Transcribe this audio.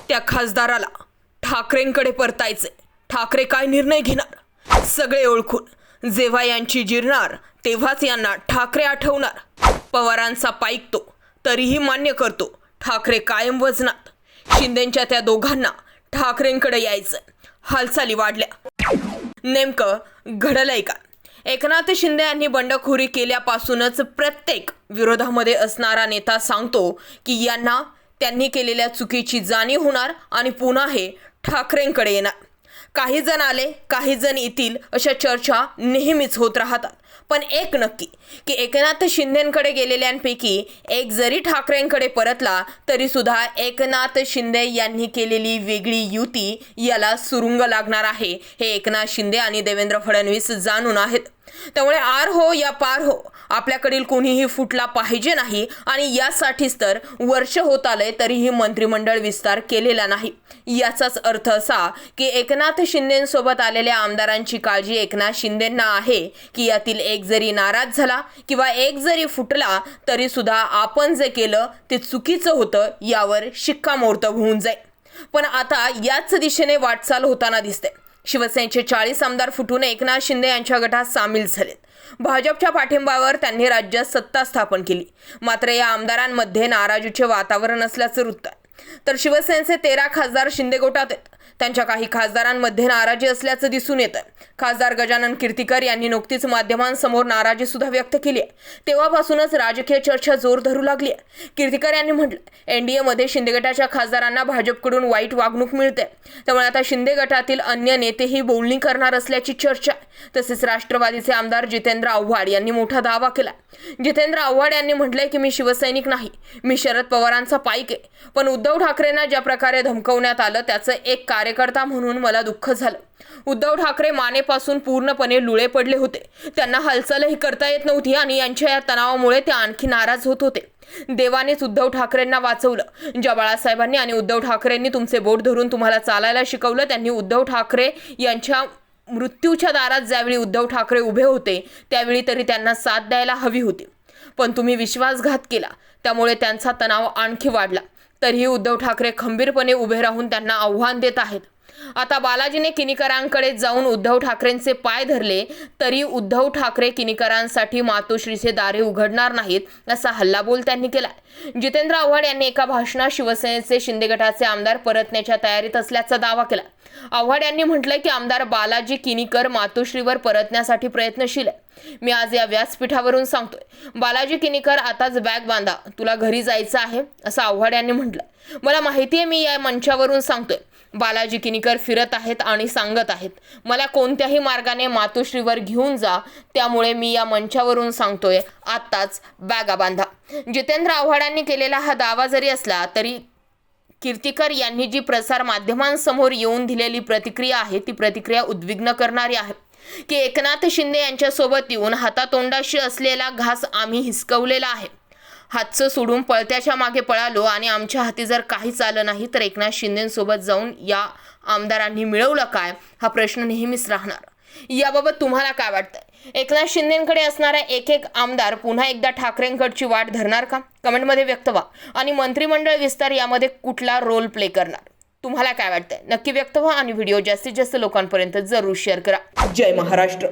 त्या खासदाराला ठाकरेंकडे परतायचे. ठाकरे काय निर्णय घेणार सगळे ओळखून जेव्हा यांची जिरणार तेव्हाच यांना ठाकरे आठवणार. पवारांचा पाईक तो तरीही मान्य करतो ठाकरे कायम वजनात. शिंदेंच्या त्या दोघांना ठाकरेंकडे यायचं. हालचाली वाढल्या. नेमकं घडलंय का? एकनाथ शिंदे यांनी बंडखोरी केल्यापासूनच प्रत्येक विरोधामध्ये असणारा नेता सांगतो की यांना त्यांनी केलेल्या चुकीची जाणीव होणार आणि पुन्हा हे ठाकरेंकडे येणार. काही जण आले, काही जण येतील अशा चर्चा नेहमीच होत राहतात. पण एक नक्की की एकनाथ शिंदेंकडे गेलेल्यांपैकी एक जरी ठाकरेंकडे परतला तरी सुद्धा एकनाथ शिंदे यांनी केलेली वेगळी युती याला सुरुंग लागणार आहे. हे एकनाथ शिंदे आणि देवेंद्र फडणवीस जाणून आहेत. त्यामुळे आर हो या पार हो, आपल्याकडील कोणीही फुटला पाहिजे नाही. आणि यासाठीच तर वर्ष होत आले तरीही मंत्रिमंडळ विस्तार केलेला नाही. याचाच अर्थ असा की एकनाथ शिंदेंसोबत आलेल्या आमदारांची काळजी एकनाथ शिंदेंना आहे की यातील एक जरी नाराज झाला किंवा एक जरी फुटला तरी सुद्धा आपण जे केलं ते चुकीचं होतं यावर शिक्कामोर्तब होऊन जाईल. पण आता याच दिशेने वाटचाल होताना दिसते. शिवसेनेचे 40 आमदार फुटून एकनाथ शिंदे यांच्या गटात सामील झालेत. भाजपच्या पाठिंब्यावर त्यांनी राज्यात सत्ता स्थापन केली. मात्र या आमदारांमध्ये नाराजीचे वातावरण असल्याचं वृत्त आहे. तर शिवसेनेचे 13 खासदार शिंदे गटात आहेत. त्यांच्या काही खासदारांमध्ये नाराजी असल्याचं दिसून येतं. खासदार गजानन कीर्तिकर यांनी नुकतीच माध्यमांसमोर नाराजी सुद्धा व्यक्त केली आहे. तेव्हापासूनच राजकीय चर्चा जोर धरू लागली आहे. कीर्तिकर यांनी म्हटलं एनडीए मध्ये शिंदे गटाच्या खासदारांना भाजपकडून वाईट वागणूक मिळते. त्यामुळे आता शिंदे गटातील अन्य नेतेही बोलणी करणार असल्याची चर्चा आहे. तसेच राष्ट्रवादीचे आमदार जितेंद्र आव्हाड यांनी मोठा दावा केला. जितेंद्र आव्हाड यांनी म्हटलंय की मी शिवसैनिक नाही, मी शरद पवारांचा पाईक आहे. पण उद्धव ठाकरेंना ज्या प्रकारे धमकवण्यात आलं त्याचं एक कार्यकर्ता म्हणून मला दुःख झालं. उद्धव ठाकरे मानेपासून पूर्णपणे लुळे पडले होते. त्यांना हालचालही करता येत नव्हती आणि यांच्या या तणावामुळे ते आणखी नाराज होत होते. देवानेच उद्धव ठाकरेंना वाचवलं. ज्या बाळासाहेबांनी आणि उद्धव ठाकरेंनी तुमचे बोट धरून तुम्हाला चालायला शिकवलं त्यांनी उद्धव ठाकरे यांच्या मृत्यूच्या दारात ज्यावेळी उद्धव ठाकरे उभे होते त्यावेळी तरी त्यांना साथ द्यायला हवी होती. पण तुम्ही विश्वासघात केला, त्यामुळे त्यांचा तणाव आणखी वाढला. तरीही उद्धव ठाकरे खंबीरपणे उभे राहून त्यांना आव्हान देत आहेत. आता बालाजीने किनीकरांकडे जाऊन उद्धव ठाकरेंचे पाय धरले तरी उद्धव ठाकरे किनीकरांसाठी मातोश्रीचे दारे उघडणार नाहीत असा हल्लाबोल त्यांनी केला. जितेंद्र आव्हाड यांनी एका भाषणात शिवसेनेचे शिंदे गटाचे आमदार परतण्याच्या तयारीत असल्याचा दावा केला. आव्हाड यांनी म्हटलंय की आमदार बालाजी किनीकर मातोश्रीवर परतण्यासाठी प्रयत्नशील आहे. मी आज या व्यासपीठावरून सांगतोय, बालाजी किनीकर आताच बॅग बांधा, तुला घरी जायचं आहे असं आव्हाड यांनी म्हटलं. मला माहिती आहे, मी या मंचावरून सांगतोय, बालाजी किनीकर फिरत आहेत आणि सांगत आहेत मला कोणत्याही मार्गाने मातोश्रीवर घेऊन जा. त्यामुळे मी या मंचावरून सांगतोय, आत्ताच बॅगा बांधा. जितेंद्र आव्हाडांनी केलेला हा दावा जरी असला तरी कीर्तिकर यांनी जी प्रसार माध्यमांसमोर येऊन दिलेली प्रतिक्रिया आहे ती प्रतिक्रिया उद्विग्न करणारी आहे की एकनाथ शिंदे यांच्यासोबत येऊन हातातोंडाशी असलेला घास आम्ही हिसकवलेला आहे. हातचं सोडून पळत्याच्या मागे पळालो आणि आमच्या हाती जर काहीच आलं नाही तर एकनाथ शिंदेंसोबत जाऊन या आमदारांनी मिळवलं काय हा प्रश्न नेहमीच राहणार. याबाबत तुम्हाला काय वाटतंय? एकनाथ शिंदेंकडे असणारा एक आमदार पुन्हा एकदा ठाकरेंकडची वाट धरणार का? कमेंटमध्ये व्यक्त व्हा. आणि मंत्रिमंडळ विस्तार यामध्ये कुठला रोल प्ले करणार तुम्हाला काय वाटतंय? नक्की व्यक्त व्हा आणि व्हिडिओ जास्तीत जास्त लोकांपर्यंत जरूर शेअर करा. जय महाराष्ट्र.